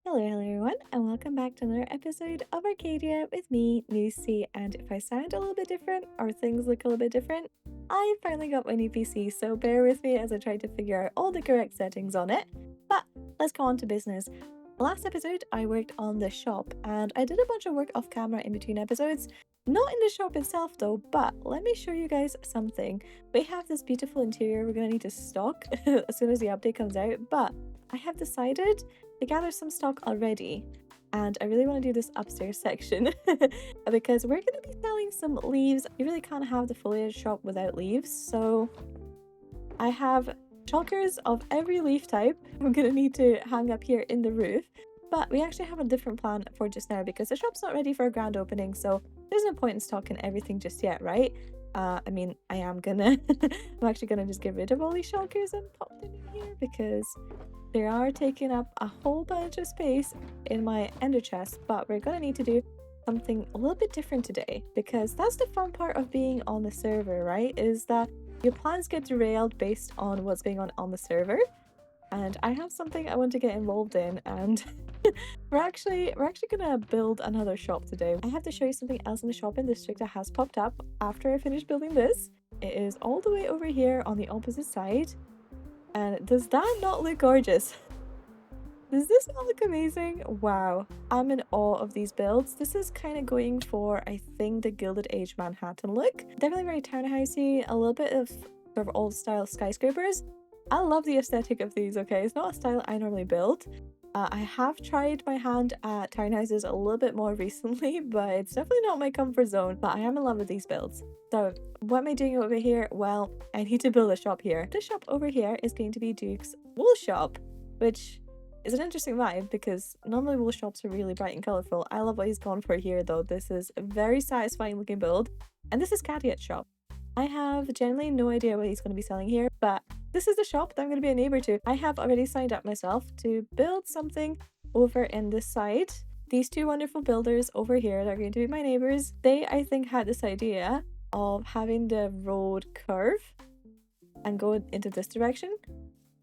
Hello everyone, and welcome back to another episode of Arcadia with me, Lucy. And if I sound a little bit different or things look a little bit different, I finally got my new PC, so bear with me as I try to figure out all the correct settings on it. But let's go on to business. Last episode, I worked on the shop, and I did a bunch of work off camera in between episodes. Not in the shop itself though, but let me show you guys something. We have this beautiful interior we're gonna need to stock as soon as the update comes out, but I have decided to gather some stock already, and I really want to do this upstairs section because we're going to be selling some leaves. You really can't have the foliage shop without leaves, so I have chalkers of every leaf type I'm going to need to hang up here in the roof. But we actually have a different plan for just now because the shop's not ready for a grand opening, so there's no point in stocking everything just yet, right? I mean, I am gonna I'm actually gonna just get rid of all these shulkers and pop them in here because they are taking up a whole bunch of space in my ender chest. But we're gonna need to do something a little bit different today because that's the fun part of being on the server, right? Is that your plans get derailed based on what's going on the server. And I have something I want to get involved in, and we're actually gonna build another shop today. I have to show you something else in the shopping district that has popped up after I finished building this. It is all the way over here on the opposite side. And does that not look gorgeous? Does this not look amazing? Wow, I'm in awe of these builds. This is kind of going for, I think, the Gilded Age Manhattan look. Definitely very townhousey, a little bit of sort of old style skyscrapers. I love the aesthetic of these, okay? It's not a style I normally build. I have tried my hand at townhouses a little bit more recently, but it's definitely not my comfort zone. But I am in love with these builds. So what am I doing over here? Well, I need to build a shop here. This shop over here is going to be Duke's wool shop, which is an interesting vibe because normally wool shops are really bright and colourful. I love what he's gone for here though. This is a very satisfying looking build. And this is Cadiot's shop. I have generally no idea what he's going to be selling here, but this is the shop that I'm going to be a neighbor to. I have already signed up myself to build something over in this side. These two wonderful builders over here that are going to be my neighbors, they, I think, had this idea of having the road curve and go into this direction,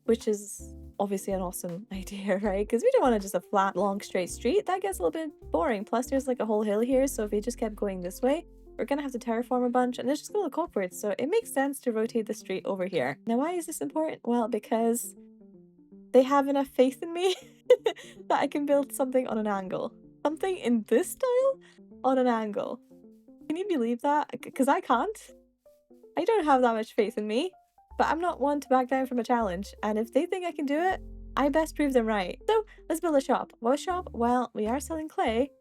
which is obviously an awesome idea, right? Because we don't want to just a flat, long, straight street. That gets a little bit boring. Plus, there's like a whole hill here, so if we just kept going this way, we're gonna have to terraform a bunch and it's just gonna look awkward, so it makes sense to rotate the street over here. Now, why is this important? Well, because they have enough faith in me that I can build something on an angle. Something in this style on an angle. Can you believe that? Because I can't. I don't have that much faith in me, but I'm not one to back down from a challenge, and if they think I can do it, I best prove them right. So let's build a shop. What shop? Well, we are selling clay,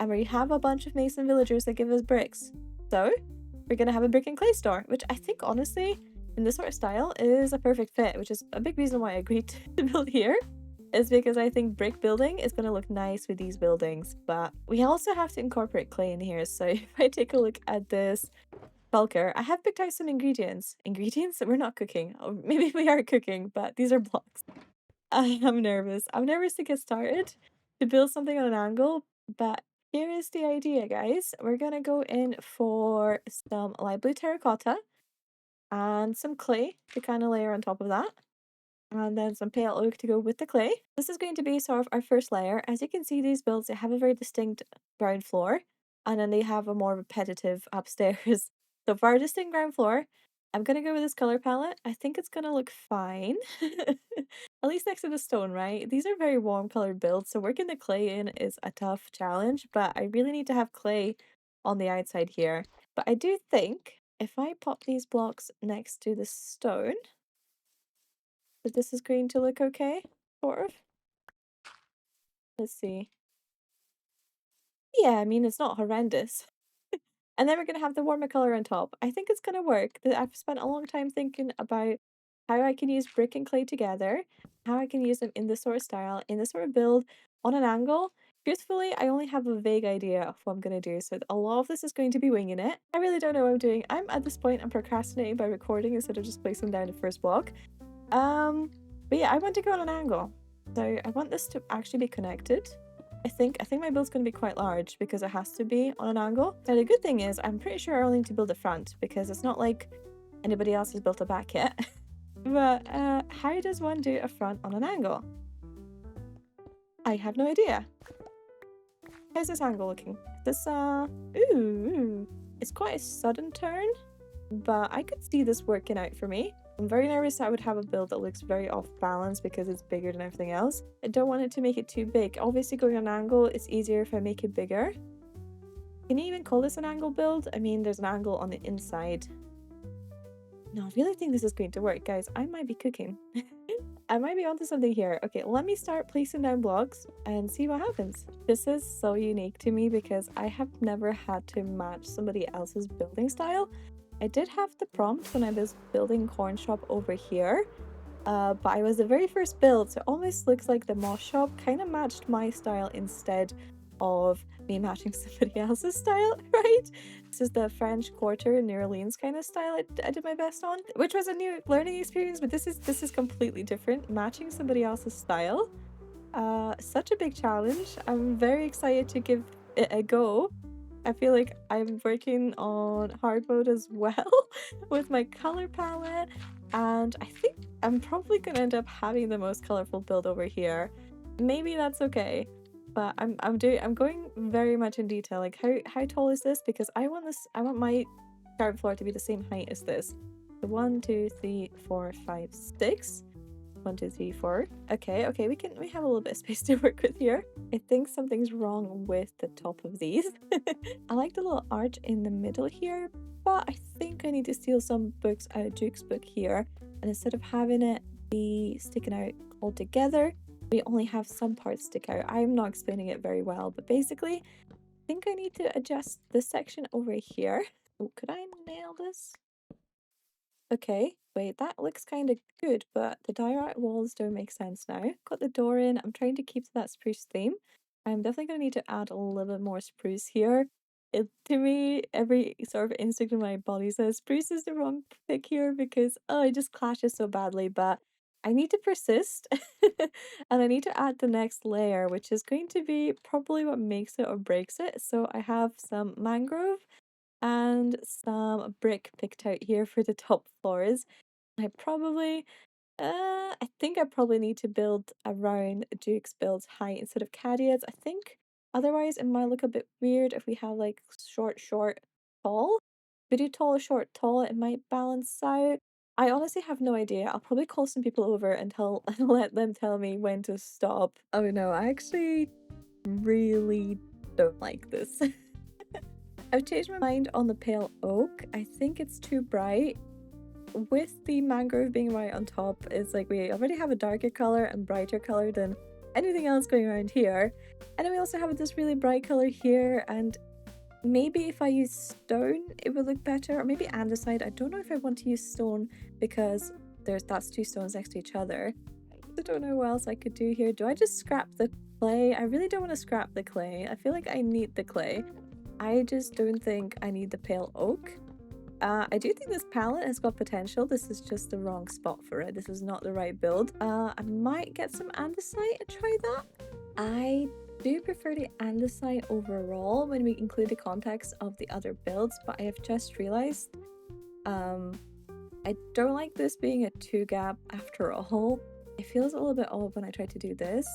and we have a bunch of mason villagers that give us bricks. So we're gonna have a brick and clay store, which I think honestly, in this sort of style, is a perfect fit, which is a big reason why I agreed to build here, is because I think brick building is gonna look nice with these buildings. But we also have to incorporate clay in here. So if I take a look at this bulker, I have picked out some ingredients. Ingredients that we're not cooking. Or maybe we are cooking, but these are blocks. I am nervous. I'm nervous to get started to build something on an angle, but here is the idea, guys. We're gonna go in for some light blue terracotta and some clay to kind of layer on top of that. And then some pale oak to go with the clay. This is going to be sort of our first layer. As you can see, these builds, they have a very distinct ground floor, and then they have a more repetitive upstairs. So for our distinct ground floor, I'm gonna go with this color palette. I think it's gonna look fine. At least next to the stone, right? These are very warm colored builds, so working the clay in is a tough challenge, but I really need to have clay on the outside here. But I do think if I pop these blocks next to the stone, that this is going to look okay, sort of. Let's see. Yeah, I mean, it's not horrendous. And then we're gonna have the warmer color on top. I think it's gonna work. I've spent a long time thinking about how I can use brick and clay together, how I can use them in this sort of style, in this sort of build, on an angle. Truthfully, I only have a vague idea of what I'm gonna do, so a lot of this is going to be winging it. I really don't know what I'm doing. I'm at this point, I'm procrastinating by recording instead of just placing down the first block. But yeah, I want to go on an angle. So I want this to actually be connected. I think my build's going to be quite large because it has to be on an angle. Now the good thing is I'm pretty sure I only need to build a front because it's not like anybody else has built a back yet. But how does one do a front on an angle? I have no idea. How's this angle looking? This, ooh, it's quite a sudden turn, but I could see this working out for me. I'm very nervous that I would have a build that looks very off balance because it's bigger than everything else. I don't want it to make it too big. Obviously going on an angle, it's easier if I make it bigger. Can you even call this an angle build? I mean, there's an angle on the inside. No, I really think this is going to work, guys. I might be cooking. I might be onto something here. Okay, let me start placing down blocks and see what happens. This is so unique to me because I have never had to match somebody else's building style. I did have the prompt when I was building Corn Shop over here, but I was the very first build, so it almost looks like the Moss Shop kind of matched my style instead of me matching somebody else's style, right? This is the French Quarter New Orleans kind of style I did my best on, which was a new learning experience, but this is completely different. Matching somebody else's style, such a big challenge. I'm very excited to give it a go. I feel like I'm working on hard mode as well with my color palette, and I think I'm probably gonna end up having the most colorful build over here. Maybe that's okay. But I'm going very much in detail. Like how tall is this? Because I want my carpet floor to be the same height as this. So 1, 2, 3, 4, 5, 6. 1, 2, 3, 4. Okay, we have a little bit of space to work with here. I think something's wrong with the top of these. I like the little arch in the middle here, but I think I need to steal some books out of Duke's book here. And instead of having it be sticking out all together, we only have some parts stick out. I'm not explaining it very well, but basically, I think I need to adjust this section over here. Oh, could I nail this? Okay, wait, that looks kind of good, but the direct walls don't make sense now. Got the door in. I'm trying to keep to that spruce theme. I'm definitely going to need to add a little bit more spruce here. To me, every sort of instinct in my body says spruce is the wrong pick here because, oh, it just clashes so badly, but I need to persist and I need to add the next layer, which is going to be probably what makes it or breaks it. So I have some mangrove and some brick picked out here for the top floors. I probably, I think I probably need to build around Duke's build's height instead of Cadia's. I think otherwise it might look a bit weird if we have like short, tall. If we do tall, short, tall, it might balance out. I honestly have no idea. I'll probably call some people over and let them tell me when to stop. Oh no, I actually really don't like this. I've changed my mind on the pale oak. I think it's too bright. With the mangrove being right on top, it's like we already have a darker color and brighter color than anything else going around here. And then we also have this really bright color here, and maybe if I use stone it would look better, or maybe andesite. I don't know if I want to use stone because that's two stones next to each other. I don't know what else I could do here. Do I just scrap the clay? I really don't want to scrap the clay. I feel like I need the clay. I just don't think I need the pale oak. I do think this palette has got potential. This is just the wrong spot for it. This is not the right build. I might get some andesite and try that. I do prefer the andesite overall when we include the context of the other builds, but I have just realized I don't like this being a 2 gap after all. It feels a little bit odd when I try to do this.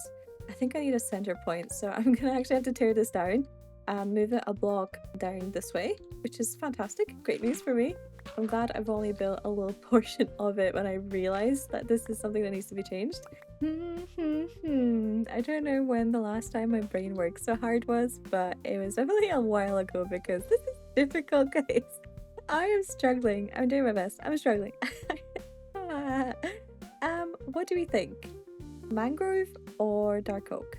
I think I need a center point, so I'm gonna actually have to tear this down and move it a block down this way, which is fantastic. Great news for me. I'm glad I've only built a little portion of it when I realized that this is something that needs to be changed. I don't know when the last time my brain worked so hard was, but it was definitely a while ago because this is difficult, guys. I am struggling. I'm doing my best. I'm struggling. What do we think? Mangrove or dark oak?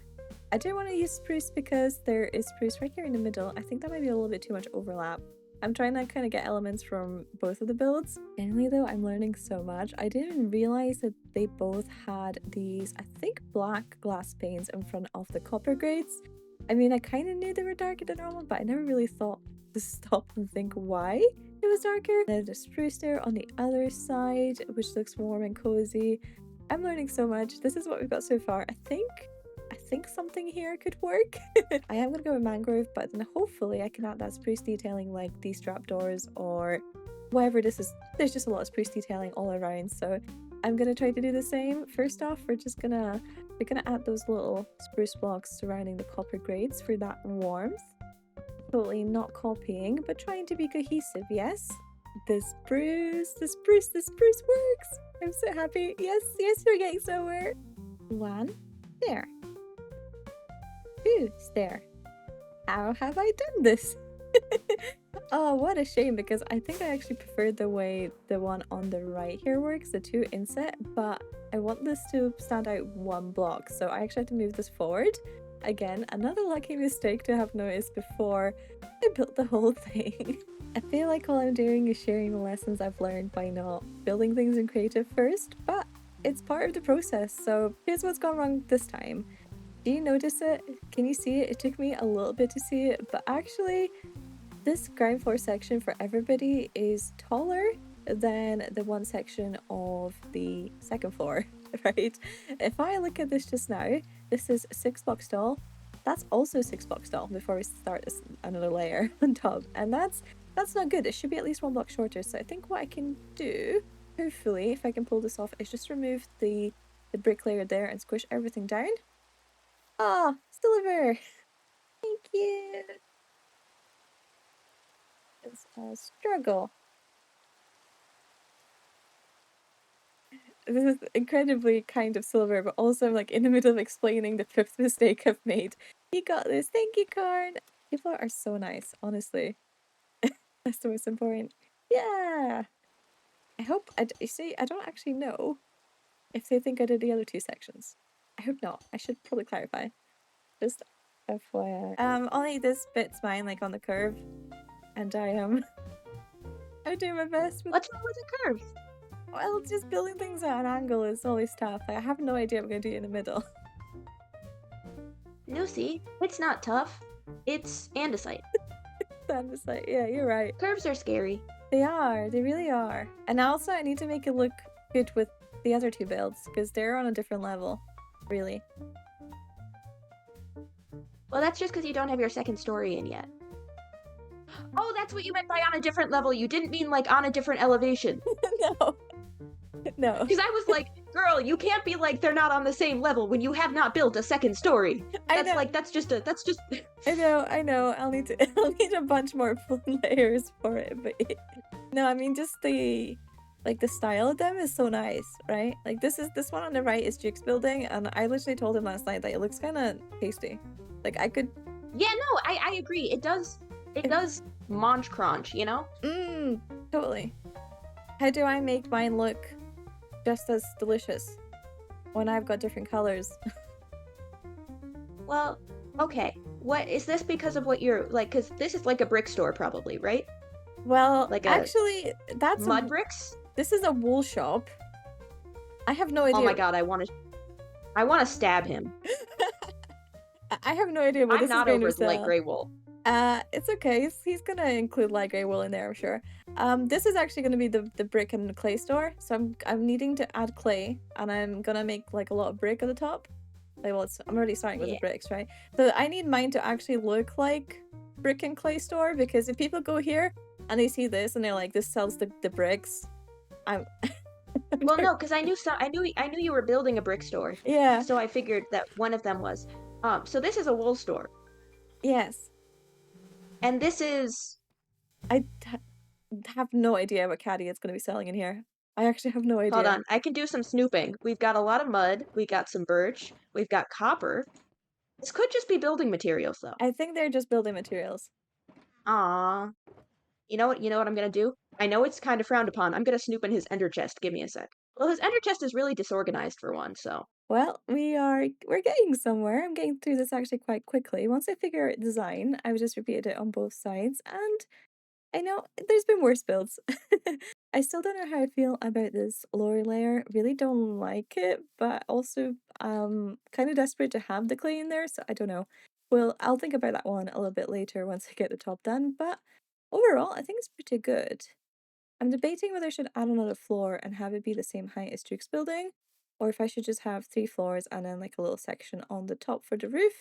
I do want to use spruce because there is spruce right here in the middle. I think that might be a little bit too much overlap. I'm trying to kind of get elements from both of the builds. Generally though, I'm learning so much. I didn't realize that they both had these, I think, black glass panes in front of the copper grades. I mean, I kind of knew they were darker than normal, but I never really thought to stop and think why it was darker. There's a spruce there on the other side, which looks warm and cozy. I'm learning so much. This is what we've got so far. I think something here could work. I am gonna go with mangrove, but then hopefully I can add that spruce detailing like these trapdoors or whatever this is. There's just a lot of spruce detailing all around, so I'm gonna try to do the same. First off, we're gonna add those little spruce blocks surrounding the copper grates for that warmth. Totally not copying, but trying to be cohesive, yes? The spruce works! I'm so happy. Yes, we're getting somewhere. 1, there. 2, there. How have I done this? Oh, what a shame, because I think I actually preferred the way the one on the right here works, the 2 inset, but I want this to stand out 1 block, so I actually have to move this forward. Again, another lucky mistake to have noticed before I built the whole thing. I feel like all I'm doing is sharing the lessons I've learned by not building things in creative first, but it's part of the process, so here's what's gone wrong this time. Do you notice it? Can you see it? It took me a little bit to see it, but actually this ground floor section for everybody is taller than the one section of the second floor, right? If I look at this just now, this is 6 blocks tall. That's also 6 blocks tall before we start another layer on top, and that's not good. It should be at least 1 block shorter. So I think what I can do, hopefully, if I can pull this off, is just remove the brick layer there and squish everything down. Ah, silver! Thank you! It's a struggle. This is incredibly kind of Silver, but also I'm like in the middle of explaining the 5th mistake I've made. You got this. Thank you, Karn. People are so nice, honestly. That's the most important. Yeah. I hope you see, I don't actually know if they think I did the other 2 sections. I hope not. I should probably clarify. Just FYI. Only this bit's mine, like on the curve, and I'm doing my best with. What's wrong with the curves? Well, just building things at an angle is always tough. I have no idea what I'm gonna do in the middle. Lucy, it's not tough. It's andesite. Andesite, yeah, you're right. Curves are scary. They are. They really are. And also, I need to make it look good with the other 2 builds because they're on a different level, really. Well, that's just because you don't have your second story in yet. Oh, that's what you meant by on a different level. You didn't mean like on a different elevation. No. No. Because I was like, girl, you can't be like they're not on the same level when you have not built a second story. That's just I know. I'll need a bunch more layers for it, but no, I mean just the style of them is so nice, right? Like this one on the right is Duke's building, and I literally told him last night that it looks kind of tasty. Like I could. Yeah, no, I agree. It does munch crunch, you know? Totally. How do I make mine look just as delicious when I've got different colors? Well, okay. What is this because of what you're like? Because this is like a brick store, probably, right? Well, like actually, that's mud bricks. This is a wool shop. I have no idea. Oh my god, I want to stab him. I have no idea what this is going to sell. I'm not over light gray wool. It's okay. He's gonna include light gray wool in there, I'm sure. This is actually gonna be the brick and clay store. So I'm needing to add clay, and I'm gonna make like a lot of brick at the top. Like, well, I'm already starting with the bricks, right? So I need mine to actually look like brick and clay store, because if people go here and they see this and they're like, this sells the bricks, I'm. Well, no, because I knew you were building a brick store. Yeah. So I figured that one of them was. So this is a wool store. Yes. And this is. I have no idea what caddy it's going to be selling in here. I actually have no idea. Hold on, I can do some snooping. We've got a lot of mud. We got some birch. We've got copper. This could just be building materials, though. I think they're just building materials. Aww. You know what I'm gonna do? I know it's kind of frowned upon. I'm gonna snoop in his ender chest. Give me a sec. Well, his ender chest is really disorganized for one, so. Well, we're getting somewhere. I'm getting through this actually quite quickly. Once I figure out design, I would just repeat it on both sides, and I know there's been worse builds. I still don't know how I feel about this lower layer. Really don't like it, but also kind of desperate to have the clay in there, so I don't know. Well, I'll think about that one a little bit later once I get the top done, but overall, I think it's pretty good. I'm debating whether I should add another floor and have it be the same height as Duke's building, or if I should just have 3 floors and then like a little section on the top for the roof,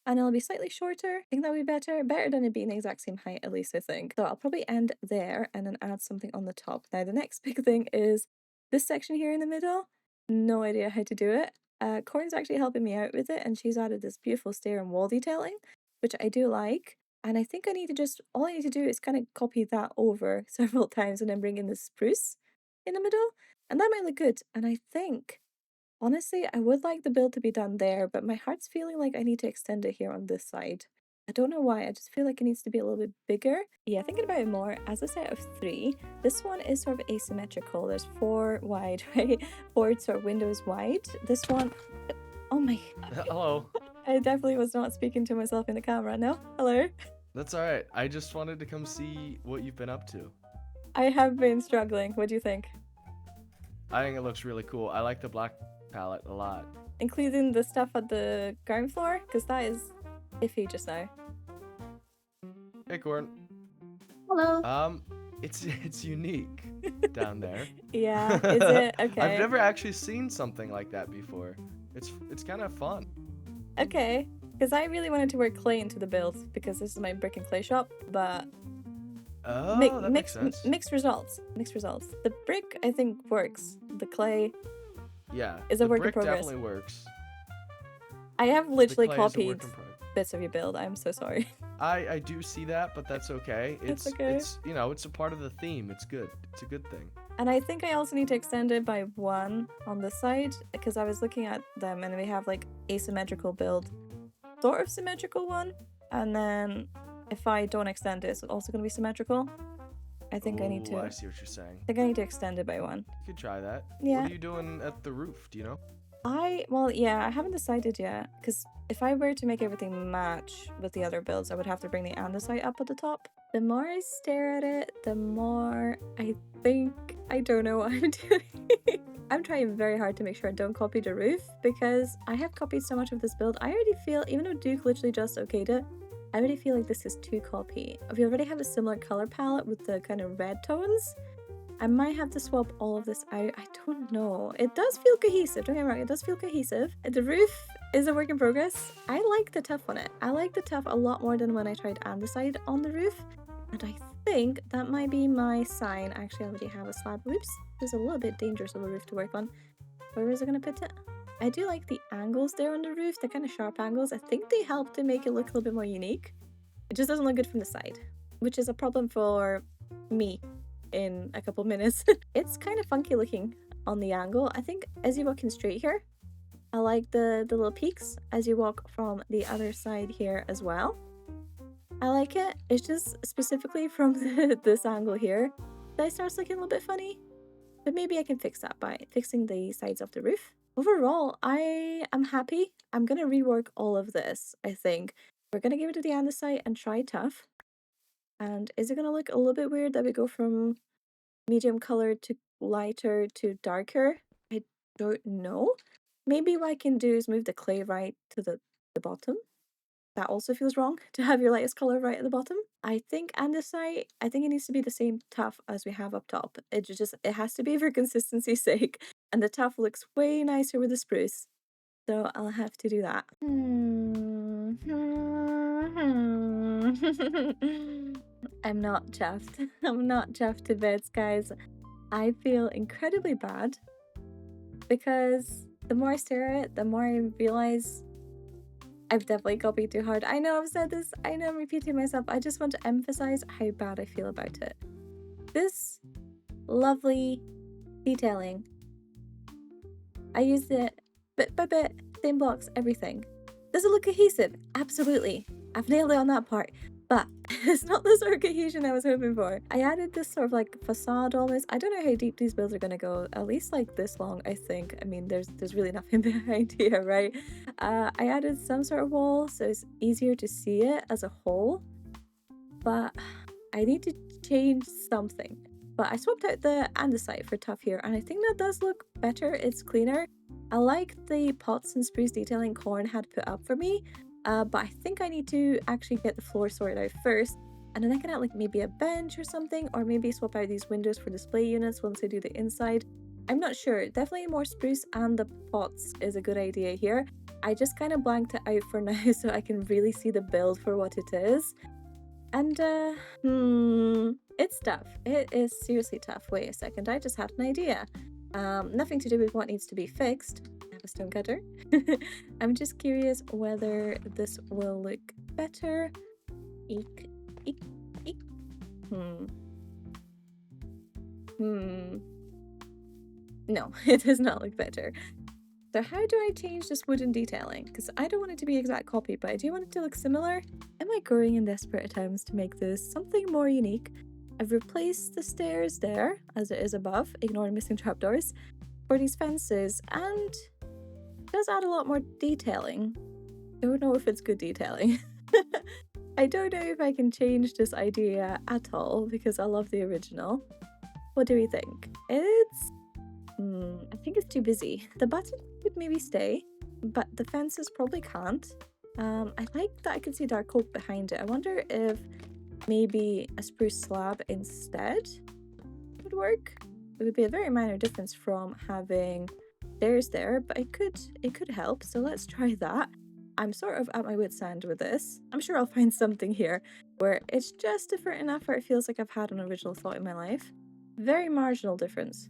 and it'll be slightly shorter. I think that would be better than it being the exact same height, at least I think. So I'll probably end there and then add something on the top. Now the next big thing is This section here in the middle, no idea how to do it. Corn's actually helping me out with it, and she's added this beautiful stair and wall detailing, which I do like. And I think I need to all I need to do is kind of copy that over several times and then bring in the spruce in the middle, and that might look good. And I think, honestly, I would like the build to be done there, but my heart's feeling like I need to extend it here on this side. I don't know why, I just feel like it needs to be a little bit bigger. Yeah, thinking about it more, as a set of 3, this one is sort of asymmetrical. There's 4 wide, right? 4 sort of windows wide. This one, oh my. Hello. I definitely was not speaking to myself in the camera, no? Hello? That's alright. I just wanted to come see what you've been up to. I have been struggling. What do you think? I think it looks really cool. I like the black palette a lot. Including the stuff at the ground floor? Because that is iffy just now. Hey, Corn. Hello. It's unique down there. Yeah, is it? Okay. I've never actually seen something like that before. It's kind of fun. Okay, because I really wanted to wear clay into the build because this is my brick and clay shop, but Oh, that makes sense. mixed results. Mixed results. The brick I think works. The clay Yeah, is a the work in brick progress. definitely works. I have The literally clay is a work copied in progress. bits of your build. I'm so sorry. I do see that, but that's okay. It's okay. It's you know, it's a part of the theme. It's good. It's a good thing. And I think I also need to extend it by 1 on this side because I was looking at them and we have like asymmetrical build, sort of symmetrical one, and then if I don't extend it, it's also going to be symmetrical. I think I need to. I see what you're saying. I think I need to extend it by 1. You could try that. Yeah. What are you doing at the roof? Do you know? Well, yeah, I haven't decided yet because if I were to make everything match with the other builds, I would have to bring the andesite up at the top. The more I stare at it, the more I think I don't know what I'm doing. I'm trying very hard to make sure I don't copy the roof because I have copied so much of this build. I already feel, even though Duke literally just okayed it, I already feel like this is too copy. We already have a similar color palette with the kind of red tones. I might have to swap all of this out. I don't know. It does feel cohesive. Don't get me wrong. It does feel cohesive. The roof is a work in progress. I like the tuff on it. I like the tuff a lot more than when I tried andesite on the roof. And I think that might be my sign. Actually, I already have a slab. Oops. This is a little bit dangerous of a roof to work on. Where is it going to put it? I do like the angles there on the roof. The kind of sharp angles. I think they help to make it look a little bit more unique. It just doesn't look good from the side, which is a problem for me in a couple minutes. It's kind of funky looking on the angle. I think as you walk in straight here, I like the little peaks as you walk from the other side here as well. I like it. It's just specifically from this angle here that it starts looking a little bit funny. But maybe I can fix that by fixing the sides of the roof. Overall, I am happy. I'm going to rework all of this, I think. We're going to give it to the andesite and try tough. And is it going to look a little bit weird that we go from medium color to lighter to darker? I don't know. Maybe what I can do is move the clay right to the bottom. That also feels wrong to have your lightest color right at the bottom. I think andesite, I think it needs to be the same tuff as we have up top. It has to be for consistency's sake. And the tuff looks way nicer with the spruce. So I'll have to do that. I'm not chuffed. I'm not chuffed to bits, guys. I feel incredibly bad because the more I stare at it, the more I realize I've definitely copied too hard. I know I've said this. I know I'm repeating myself. I just want to emphasize how bad I feel about it. This lovely detailing, I used it bit by bit, same blocks, everything. Does it look cohesive? Absolutely. I've nailed it on that part. But it's not the sort of cohesion I was hoping for. I added this sort of like facade almost. I don't know how deep these builds are gonna go. At least like this long, I think. I mean, there's really nothing behind here, right? I added some sort of wall so it's easier to see it as a whole. But I need to change something. But I swapped out the andesite for tough here, and I think that does look better. It's cleaner. I like the pots and spruce detailing Corn had put up for me. But I think I need to actually get the floor sorted out first, and then I can add like maybe a bench or something, or maybe swap out these windows for display units once I do the inside. I'm not sure. Definitely more spruce and the pots is a good idea here. I just kind of blanked it out for now so I can really see the build for what it is. And it's tough. It is seriously tough. Wait a second, I just had an idea. Nothing to do with what needs to be fixed. I have a stone cutter. I'm just curious whether this will look better. Eek, eek, eek. No, it does not look better. So how do I change this wooden detailing? Because I don't want it to be exact copy, but I do want it to look similar. Am I growing in desperate attempts to make this something more unique? I've replaced the stairs there, as it is above, ignoring missing trapdoors, for these fences, and it does add a lot more detailing. Don't know if it's good detailing. I don't know if I can change this idea at all, because I love the original. What do we think? I think it's too busy. The button could maybe stay, but the fences probably can't. I like that I can see dark oak behind it. I wonder if maybe a spruce slab instead would work. It would be a very minor difference from having stairs there, but it could help. So let's try that. I'm sort of at my wit's end with this. I'm sure I'll find something here where it's just different enough where it feels like I've had an original thought in my life. Very marginal difference.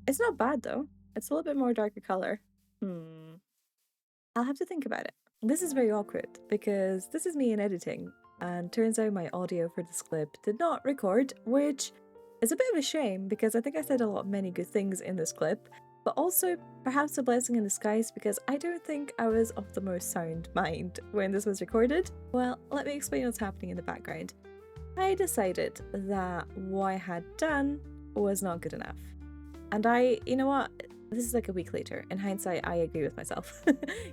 It's not bad though. It's a little bit more darker color. I'll have to think about it. This is very awkward because this is me in editing, and turns out my audio for this clip did not record, which is a bit of a shame because I think I said a lot of many good things in this clip, but also perhaps a blessing in disguise because I don't think I was of the most sound mind when this was recorded. Well, let me explain what's happening in the background. I decided that what I had done was not good enough. And you know what? This is like a week later. In hindsight, I agree with myself.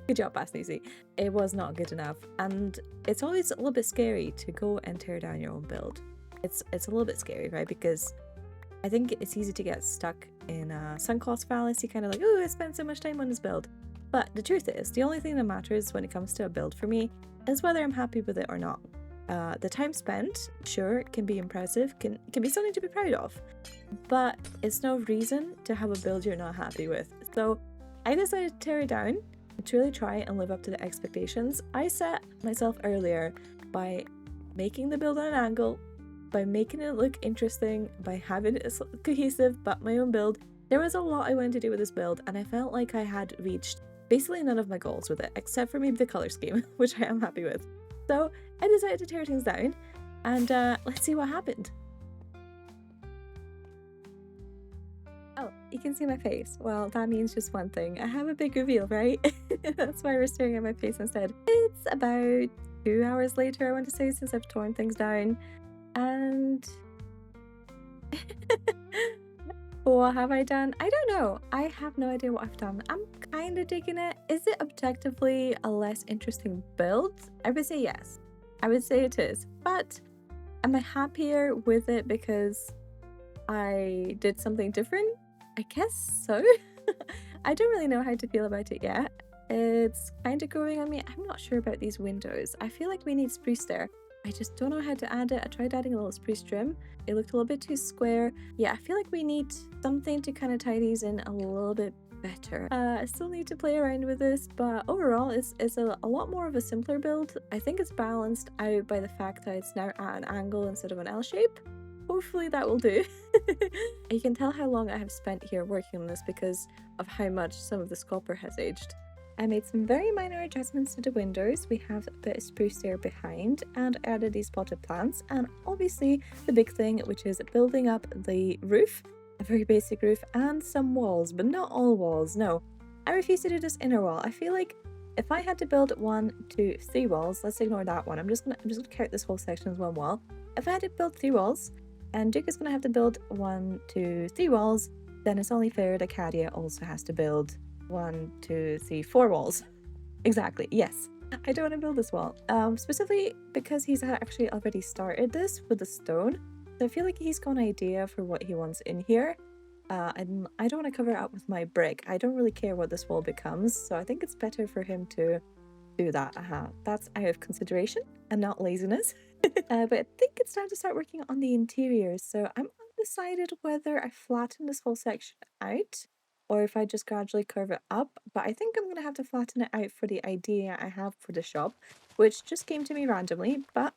Good job, Bass Newsy. It was not good enough. And it's always a little bit scary to go and tear down your own build. It's a little bit scary, right? Because I think it's easy to get stuck in a sunk cost fallacy, kind of like, oh, I spent so much time on this build. But the truth is, the only thing that matters when it comes to a build for me is whether I'm happy with it or not. The time spent, sure, can be impressive, can be something to be proud of, but it's no reason to have a build you're not happy with. So I decided to tear it down and to really try and live up to the expectations I set myself earlier by making the build on an angle, by making it look interesting, by having it cohesive but my own build. There was a lot I wanted to do with this build, and I felt like I had reached basically none of my goals with it, except for maybe the color scheme, which I am happy with. So I decided to tear things down, and let's see what happened. Oh, you can see my face. Well, that means just one thing. I have a big reveal, right? That's why we're staring at my face instead. It's about 2 hours later, I want to say, since I've torn things down. And what have I done? I don't know. I have no idea what I've done. I'm kind of digging it. Is it objectively a less interesting build? I would say yes. I would say it is. But am I happier with it because I did something different? I guess so. I don't really know how to feel about it yet. It's kind of growing on me. I'm not sure about these windows. I feel like we need spruce there. I just don't know how to add it. I tried adding a little spruce trim. It looked a little bit too square. Yeah, I feel like we need something to kind of tie these in a little bit better. I still need to play around with this, but overall it's a lot more of a simpler build. I think it's balanced out by the fact that it's now at an angle instead of an L shape. Hopefully that will do. You can tell how long I have spent here working on this because of how much some of this copper has aged. I made some very minor adjustments to the windows. We have a bit of spruce there behind and added these potted plants, and obviously the big thing, which is building up the roof, a very basic roof, and some walls, but not all walls. No, I refuse to do this inner wall. I feel like if I had to build 1, 2, 3 walls, let's ignore that one. I'm just gonna count this whole section as one wall. If I had to build 3 walls, and Duke is gonna have to build 1, 2, 3 walls, then it's only fair that Arcadia also has to build 1, 2, 3, 4 walls. Exactly, yes. I don't want to build this wall. Specifically because he's actually already started this with the stone. So I feel like he's got an idea for what he wants in here. And I don't want to cover it up with my brick. I don't really care what this wall becomes. So I think it's better for him to do that. That's out of consideration and not laziness. But I think it's time to start working on the interiors. So I'm undecided whether I flatten this whole section out or if I just gradually curve it up, but I think I'm going to have to flatten it out for the idea I have for the shop, which just came to me randomly, but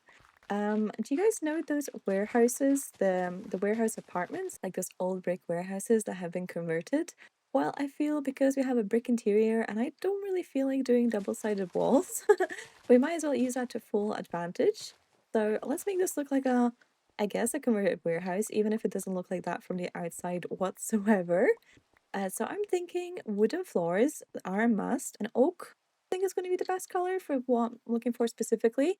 Do you guys know those warehouses, the warehouse apartments, like those old brick warehouses that have been converted? Well, I feel because we have a brick interior and I don't really feel like doing double-sided walls, we might as well use that to full advantage. So let's make this look like a, I guess, a converted warehouse, even if it doesn't look like that from the outside whatsoever. So I'm thinking wooden floors are a must, and oak I think is going to be the best color for what I'm looking for specifically.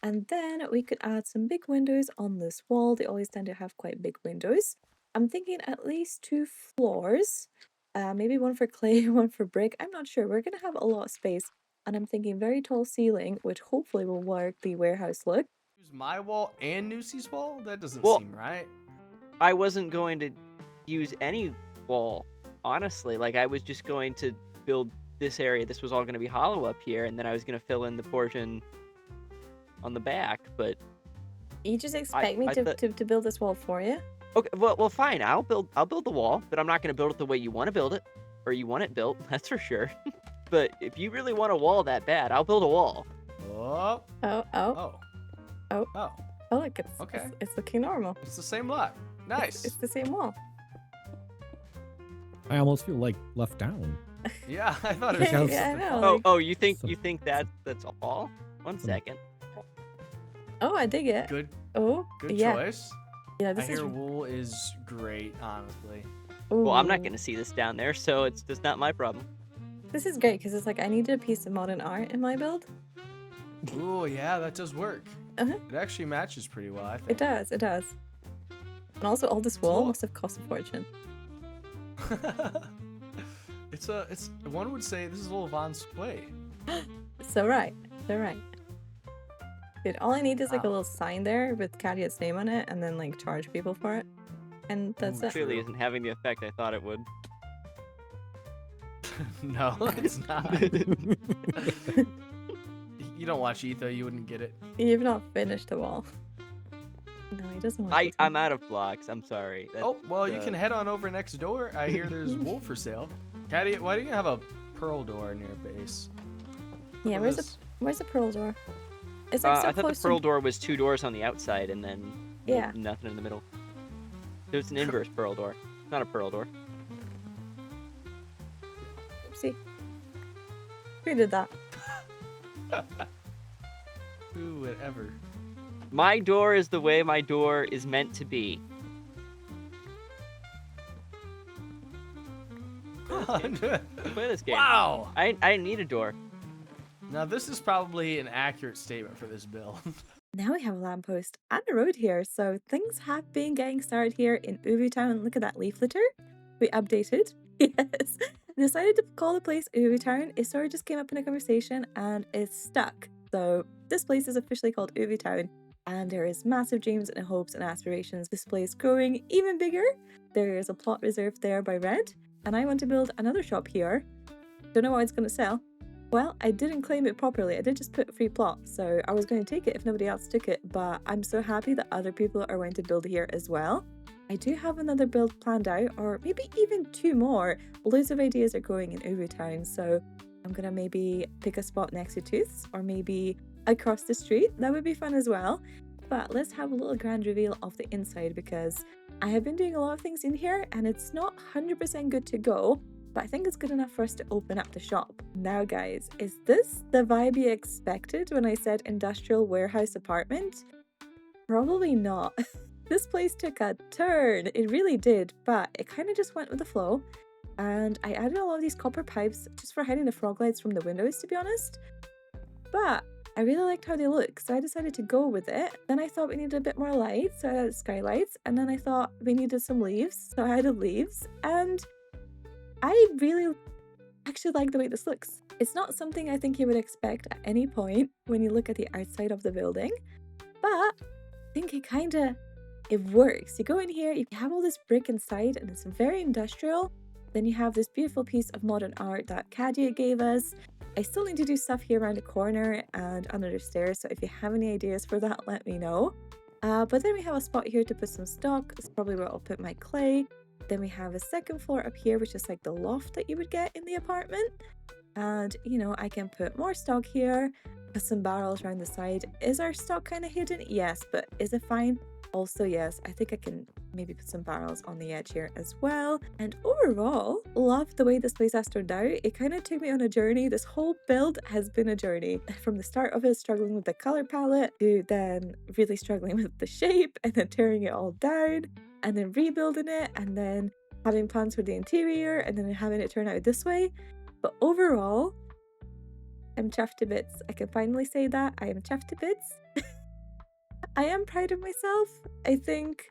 And then we could add some big windows on this wall. They always tend to have quite big windows. I'm thinking at least 2 floors. Maybe one for clay, one for brick. I'm not sure. We're going to have a lot of space. And I'm thinking very tall ceiling, which hopefully will work the warehouse look. Use my wall and Nusi's wall? That doesn't Well- seem right. I wasn't going to use any wall, honestly. Like, I was just going to build this area. This was all going to be hollow up here, and then I was going to fill in the portion on the back, but... You just expect me to build this wall for you? Okay, well, fine. I'll build the wall, but I'm not going to build it the way you want to build it, or you want it built. That's for sure. But if you really want a wall that bad, I'll build a wall. Oh. Oh. Oh. Oh, look, Okay. it's looking normal. It's the same lot. Nice. It's the same wall. I almost feel like left down. Yeah, I thought it was Yeah, just I the know, font. Oh, like- oh, you think Some- that's all? One second. Oh, I dig it. Good Oh, good yeah. choice. Yeah, I this is. hear wool is great, honestly. Well, I'm not Ooh. going to see this down there, so it's just not my problem. This is great because it's like I needed a piece of modern art in my build. Ooh, yeah, that does work. Uh-huh. It actually matches pretty well, I think. It does, it does. And also, all this wool Cool. must have cost a fortune. it's one would say this is a little Von Sway. So right, so right. Dude, all I need is like a Wow. little sign there with Cadiot's name on it, and then like charge people for it, and that's Ooh, it. Clearly True. isn't having the effect I thought it would. No, it's not. You don't watch Etho, you wouldn't get it. You've not finished the wall. No, he doesn't want to. I'm out of blocks. I'm sorry. Oh, well, you can head on over next door. I hear there's wool for sale. Caddy, why do you have a pearl door near base? Yeah, What where's is- the pearl door? It's like so I thought the close to- pearl door was 2 doors on the outside and then Yeah. nothing in the middle. There's an inverse pearl door. It's not a pearl door. Oopsie. Who did that? Who would ever? My door is the way my door is meant to be. Play this game. Wow! I didn't need a door. Now, this is probably an accurate statement for this build. Now we have a lamppost and a road here, so things have been getting started here in Uvu Town. Look at that leaf litter. We updated. Yes. Decided to call the place Uvu Town. It sort of just came up in a conversation and it's stuck. So this place is officially called Uvu Town, and there is massive dreams and hopes and aspirations. This place growing even bigger. There is a plot reserved there by Red, and I want to build another shop here. Don't know what it's going to sell. Well, I didn't claim it properly. I did just put free plot, so I was going to take it if nobody else took it, but I'm so happy that other people are going to build here as well. I do have another build planned out, or maybe even 2 more. Loads of ideas are going in Uvu Town, so I'm gonna maybe pick a spot next to Tooths, or maybe across the street. That would be fun as well. But let's have a little grand reveal of the inside, because I have been doing a lot of things in here and it's not 100% good to go, but I think it's good enough for us to open up the shop. Now guys, is this the vibe you expected when I said industrial warehouse apartment? Probably not. This place took a turn, it really did, but it kind of just went with the flow. And I added a lot of these copper pipes just for hiding the frog lights from the windows, to be honest. But I really liked how they look, so I decided to go with it. Then I thought we needed a bit more light, so I added skylights. And then I thought we needed some leaves, so I added leaves. And I really actually like the way this looks. It's not something I think you would expect at any point when you look at the outside of the building, but I think it works. You go in here, you have all this brick inside, and it's very industrial. Then you have this beautiful piece of modern art that Cadia gave us. I still need to do stuff here around the corner and under the stairs, so if you have any ideas for that, let me know. But then we have a spot here to put some stock. It's probably where I'll put my clay. Then we have a second floor up here, which is like the loft that you would get in the apartment. And, you know, I can put more stock here. Put some barrels around the side. Is our stock kind of hidden? Yes, but is it fine? Also, yes, I think I can maybe put some barrels on the edge here as well. And overall, love the way this place has turned out. It kind of took me on a journey. This whole build has been a journey. From the start of it, struggling with the color palette, to then really struggling with the shape, and then tearing it all down, and then rebuilding it, and then having plans for the interior, and then having it turn out this way. But overall, I'm chuffed to bits. I can finally say that. I am chuffed to bits. I am proud of myself. I think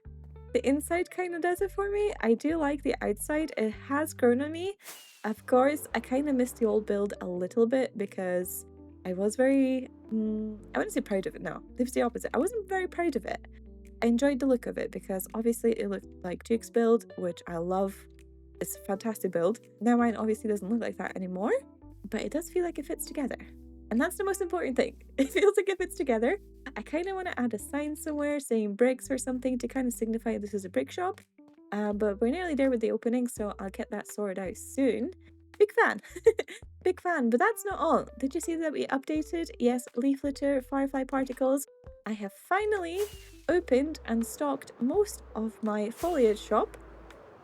the inside kind of does it for me. I do like the outside. It has grown on me. Of course, I kind of missed the old build a little bit because I was very... I wouldn't say proud of it, no. It's the opposite. I wasn't very proud of it. I enjoyed the look of it because obviously it looked like Duke's build, which I love. It's a fantastic build. Now mine obviously doesn't look like that anymore, but it does feel like it fits together. And that's the most important thing. It feels like it fits together. I kind of want to add a sign somewhere saying bricks or something to kind of signify this is a brick shop. But we're nearly there with the opening, so I'll get that sorted out soon. Big fan. Big fan. But that's not all. Did you see that we updated? Yes, leaf litter, firefly particles. I have finally opened and stocked most of my foliage shop.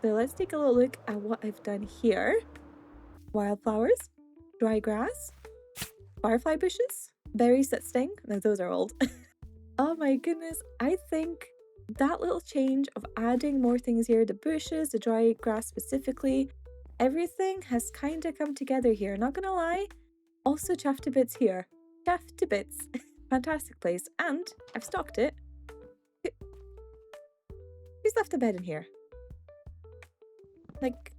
So let's take a little look at what I've done here. Wildflowers, dry grass, firefly bushes, berries that sting. No, those are old. Oh my goodness. I think that little change of adding more things here, the bushes, the dry grass specifically, everything has kind of come together here. Not gonna lie. Also chuffed to bits here. Chuffed to bits. Fantastic place. And I've stocked it. Who's left a bed in here? Like...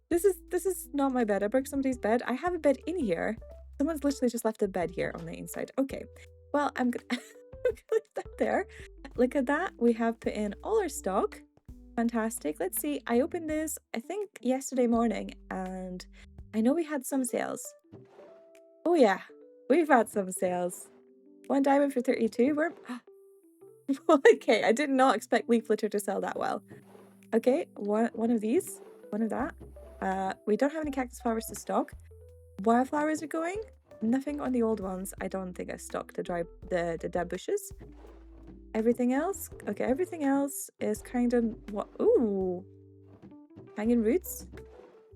This is not my bed. I broke somebody's bed. I have a bed in here. Someone's literally just left a bed here on the inside. Okay. Well, I'm gonna leave that there. Look at that. We have put in all our stock. Fantastic. Let's see. I opened this, I think, yesterday morning, and I know we had some sales. Oh yeah, we've had some sales. 1 diamond for 32. We're... Okay, I did not expect leaf litter to sell that well. Okay, one of these. One of that. We don't have any cactus flowers to stock. Wildflowers are going. Nothing on the old ones. I don't think I stocked the dead bushes. Everything else? Okay, everything else is kind of what? Ooh, hanging roots.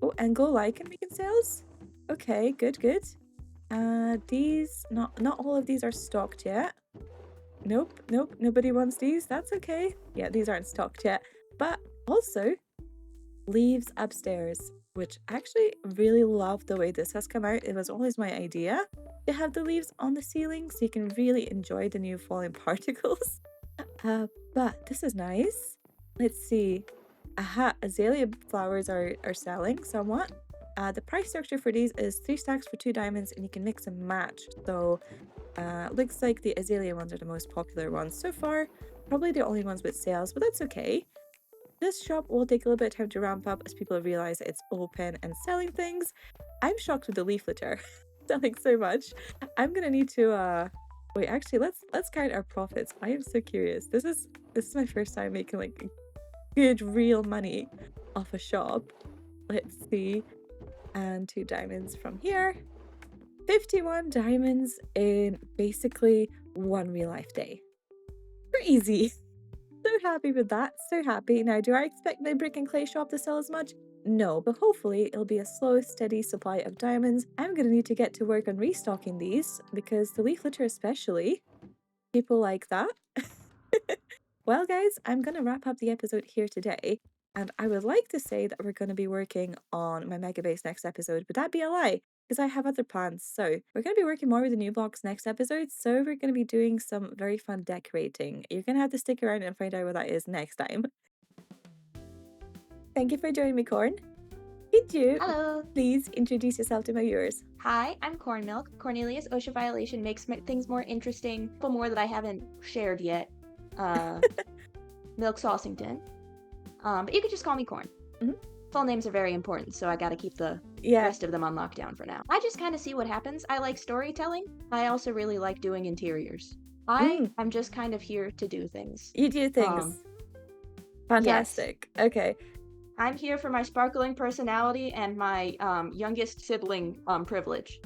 Oh, and glow lichen making sales. Okay, good. These not all of these are stocked yet. Nope. Nobody wants these. That's okay. Yeah, these aren't stocked yet. But also, leaves upstairs, which I actually really love the way this has come out. It was always my idea to have the leaves on the ceiling so you can really enjoy the new falling particles. But this is nice. Let's see. Aha, azalea flowers are selling somewhat. The price structure for these is 3 stacks for 2 diamonds, and you can mix and match. So looks like the azalea ones are the most popular ones so far. Probably the only ones with sales, but that's okay. This shop will take a little bit of time to ramp up as people realize it's open and selling things. I'm shocked with the leaf litter selling so much. I'm gonna need to wait, actually let's count our profits. I am so curious. This is my first time making like good real money off a shop. Let's see. And 2 diamonds from here. 51 diamonds in basically 1 real life day. Crazy. So happy with that, so happy. Now, do I expect my brick and clay shop to sell as much? No, but hopefully it'll be a slow, steady supply of diamonds. I'm going to need to get to work on restocking these because the leaf litter especially, people like that. Well, guys, I'm going to wrap up the episode here today. And I would like to say that we're going to be working on my mega base next episode, but that'd be a lie because I have other plans. So we're going to be working more with the new blocks next episode. So we're going to be doing some very fun decorating. You're going to have to stick around and find out what that is next time. Thank you for joining me, Corn. Could you please introduce yourself to my viewers? Hi, I'm Corn Milk. Cornelius OSHA violation makes things more interesting. A couple more that I haven't shared yet. Milk Saucington. But you could just call me Corn. Mm-hmm. Full names are very important, so I gotta keep the rest of them on lockdown for now. I just kind of see what happens. I like storytelling. I also really like doing interiors. I'm just kind of here to do things. You do things. Fantastic. Yes. Okay. I'm here for my sparkling personality and my youngest sibling privilege.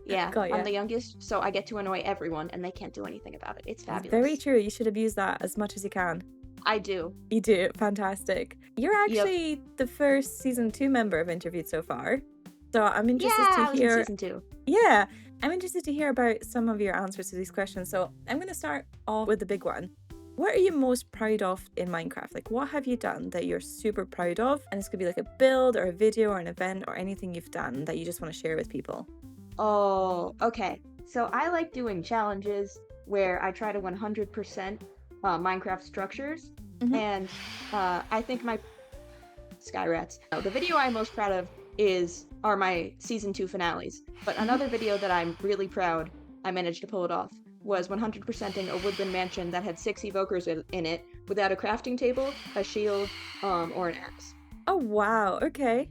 Yeah, Got I'm ya. the youngest, so I get to annoy everyone, and they can't do anything about it. It's fabulous. Very true. You should abuse that as much as you can. I do. You do. Fantastic. You're Yep. actually the first season 2 member I've interviewed so far. So I'm interested Yeah, to I was in hear. season 2. Yeah, I'm interested to hear about some of your answers to these questions. So I'm going to start off with the big one. What are you most proud of in Minecraft? Like, what have you done that you're super proud of? And this could be like a build or a video or an event or anything you've done that you just want to share with people. Oh, okay. So I like doing challenges where I try to 100% Minecraft structures, and I think my Skyrats. The video I'm most proud of are my season 2 finales. But another video that I'm really proud I managed to pull it off was 100%ing a woodland mansion that had 6 evokers in it without a crafting table, a shield, or an axe. Oh wow, okay.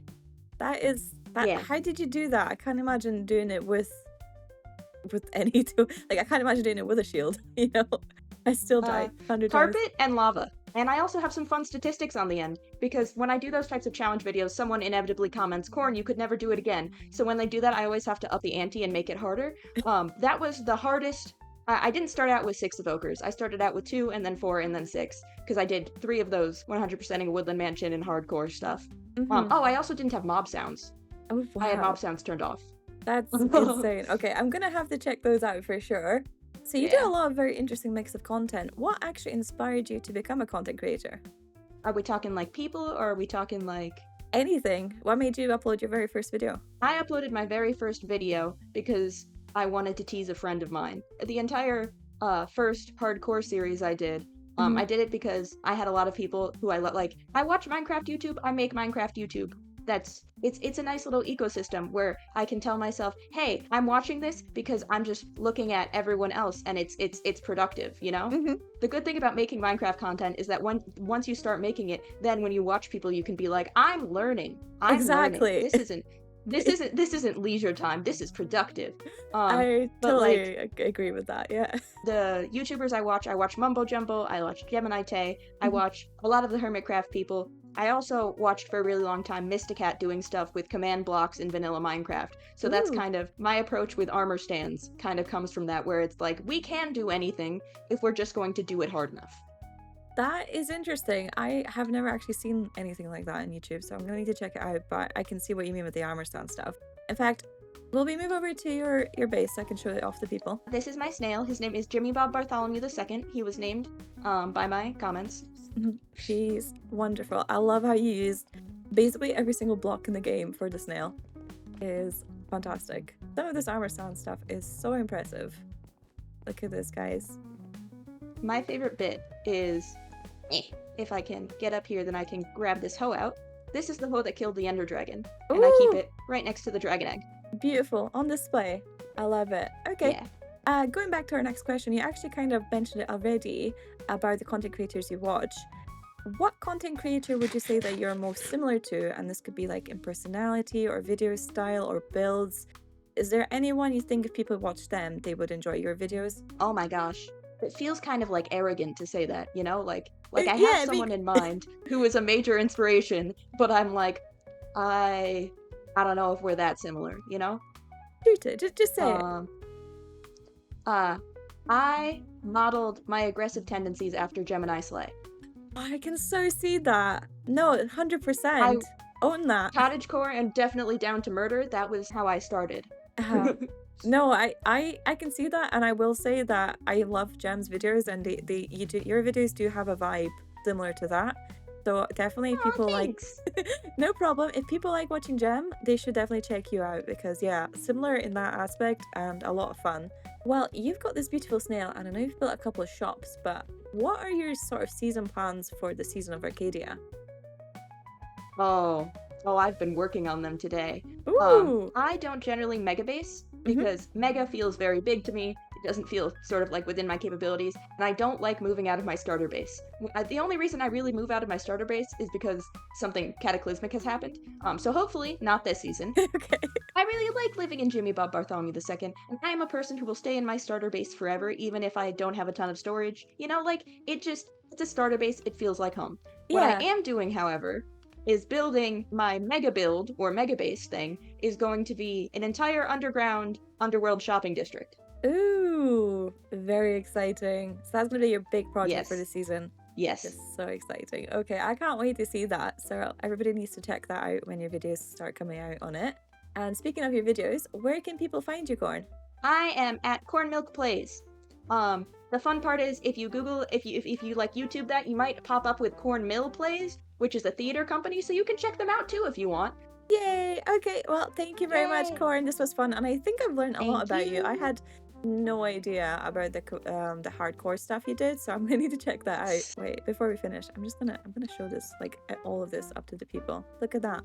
Yeah. How did you do that? I can't imagine doing it with any tool. Like, I can't imagine doing it with a shield, you know? I still died 100 times. Carpet and lava. And I also have some fun statistics on the end, because when I do those types of challenge videos, someone inevitably comments, Corn, you could never do it again. So when they do that, I always have to up the ante and make it harder. That was the hardest. I didn't start out with 6 evokers. I started out with 2, and then 4, and then 6, because I did 3 of those 100%ing a woodland mansion and hardcore stuff. I also didn't have mob sounds. Oh, wow. I had mob sounds turned off. That's insane. Okay, I'm gonna have to check those out for sure. So you do a lot of very interesting mix of content. What actually inspired you to become a content creator? Are we talking like people, or are we talking like... Anything. What made you upload your very first video? I uploaded my very first video because I wanted to tease a friend of mine. The entire first hardcore series I did, I did it because I had a lot of people who I watch Minecraft YouTube, I make Minecraft YouTube. It's a nice little ecosystem where I can tell myself, hey, I'm watching this because I'm just looking at everyone else, and it's productive, you know? The good thing about making Minecraft content is that once you start making it, then when you watch people, you can be like, I'm learning. Exactly. Learning. This isn't leisure time. This is productive. I totally agree with that. Yeah. The YouTubers I watch Mumbo Jumbo, I watch Gemini Tay, I watch a lot of the Hermitcraft people. I also watched for a really long time Mysticat doing stuff with command blocks in vanilla Minecraft. So that's kind of my approach with armor stands. Kind of comes from that, where it's like, we can do anything if we're just going to do it hard enough. That is interesting. I have never actually seen anything like that on YouTube, so I'm gonna need to check it out, but I can see what you mean with the armor stand stuff. In fact, will we move over to your base so I can show it off to people? This is my snail. His name is Jimmy Bob Bartholomew II. He was named by my comments. She's wonderful. I love how you used basically every single block in the game for the snail. It is fantastic. Some of this armor stand stuff is so impressive. Look at this, guys. My favorite bit is, if I can get up here, then I can grab this hoe out. This is the hoe that killed the Ender Dragon, and I keep it right next to the dragon egg. Beautiful, on display. I love it. Okay. Yeah. Going back to our next question, you actually kind of mentioned it already about the content creators you watch. What content creator would you say that you're most similar to? And this could be like in personality or video style or builds. Is there anyone you think if people watch them, they would enjoy your videos? Oh my gosh. It feels kind of like arrogant to say that, you know? Like I have someone in mind who is a major inspiration, but I'm like, I don't know if we're that similar, you know? Shoot it, just say it. I modeled my aggressive tendencies after Gemini Slay. I can so see that. No, 100%. Own that. Cottagecore and definitely down to murder. That was how I started. No, I can see that, and I will say that I love Gem's videos, and your videos do have a vibe similar to that. So definitely, if people no problem. If people like watching Gem, they should definitely check you out because similar in that aspect and a lot of fun. Well, you've got this beautiful snail, and I know you've built a couple of shops, but what are your sort of season plans for the season of Arcadia? Oh, I've been working on them today. Ooh. I don't generally mega base because mega feels very big to me. It doesn't feel sort of like within my capabilities, and I don't like moving out of my starter base. The only reason I really move out of my starter base is because something cataclysmic has happened. So hopefully not this season. Okay. I really like living in Jimmy Bob Bartholomew II, and I am a person who will stay in my starter base forever, even if I don't have a ton of storage. You know, like, it's a starter base, it feels like home. What I am doing, however, is building my mega build, or mega base thing, is going to be an entire underworld shopping district. Ooh, very exciting. So that's gonna be your big project for Yes. the season. Yes. Just so exciting. Okay, I can't wait to see that. So everybody needs to check that out when your videos start coming out on it. And speaking of your videos, where can people find you, Corn? I am at Corn Milk Plays. The fun part is if you Google, if you like YouTube that, you might pop up with Corn Mill Plays, which is a theater company, so you can check them out too if you want. Yay! Okay, well, thank you very much, Yay. Corn. This was fun, and I think I've learned a lot Thank about you. I you. had no idea about the hardcore stuff you did, so I'm gonna need to check that out. Wait, before we finish, I'm gonna show this, like, all of this up to the people. Look at that.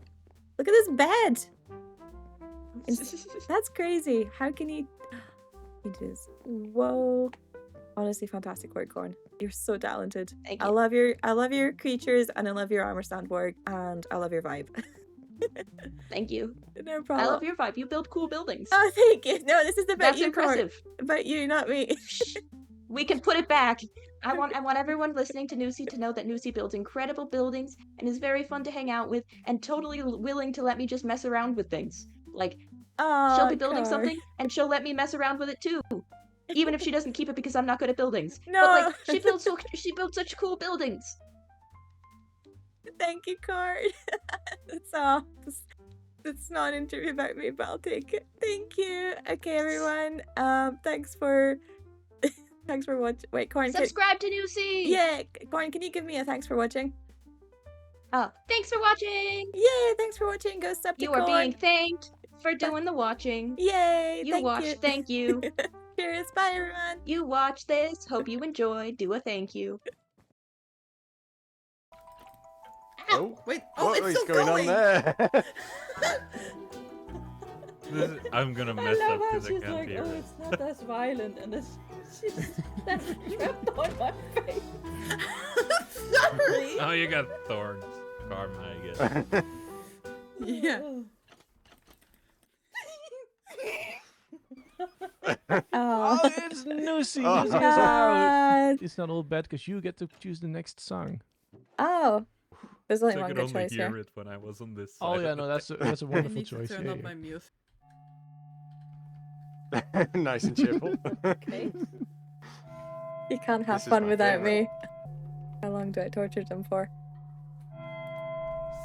Look at this bed. That's crazy. How can you? He just whoa. Honestly, fantastic work, Corn. You're so talented. Thank I you. love your creatures, and I love your armor stand work, and I love your vibe. Thank you. No problem. I love your vibe. You build cool buildings. Oh, thank you. No, this is about That's you, Corn. impressive. About you, not me. We can put it back. I want everyone listening to Nusi to know that Nusi builds incredible buildings and is very fun to hang out with and totally willing to let me just mess around with things. Like, she'll be building Corn. something and she'll let me mess around with it too. Even if she doesn't keep it because I'm not good at buildings. No. But like she builds such cool buildings. Thank you, Corn. That's all. It's not an interview about me, but I'll take it. Thank you. Okay, everyone. Thanks for watching. Wait, Corn. Subscribe to Nusi! Yeah, Corn, can you give me a thanks for watching? Thanks for watching! Yay, thanks for watching. Go sub to You are Corn. being thanked for doing the watching. Yay, You thank watched, you. thank you. Cheers, bye everyone. You watched this, hope you enjoyed, do a thank you. Oh, Wait, what it's is still going on there? I'm gonna mess up because I can't hear it. it's not as violent, and that's trapped on my face. Sorry. Oh, you got thorns. Karma, I guess. Yeah. Oh, it's Nusi. Oh. Nusi is out. God. It's not all bad because you get to choose the next song. Oh, there's only I one could good only choice hear here. it when I was on this Oh side. yeah, no, that's a I wonderful need to choice. turn Yeah, up yeah. my music. Nice and cheerful. Okay. You can't have This is fun my without favorite. me. How long do I torture them for?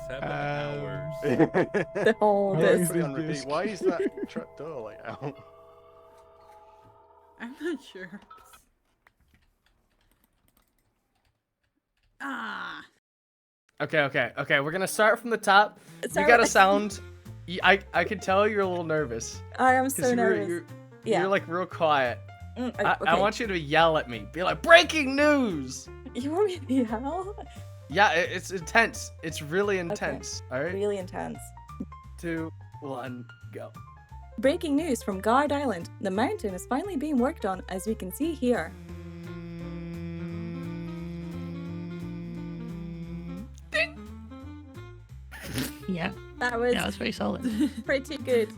7 hours. The whole How long this. is Put it this on repeat. disc? Why is that trap door like out? I'm not sure. Ah. Okay. We're gonna start from the top. Sorry. You gotta sound. I can tell you're a little nervous. I am 'Cause so nervous. You're like real quiet. I Okay. want you to yell at me. Be like, breaking news! You want me to yell? Yeah, it's intense. It's really intense. Alright? Really intense. 2, 1, go. Breaking news from Guard Island. The mountain is finally being worked on, as we can see here. Yeah, That was yeah, that's very solid. pretty good.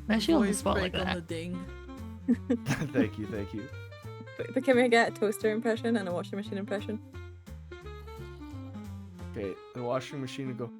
Especially on the Voice spot like break on that. the ding. Thank you. But can we get a toaster impression and a washing machine impression? Okay, the washing machine will go.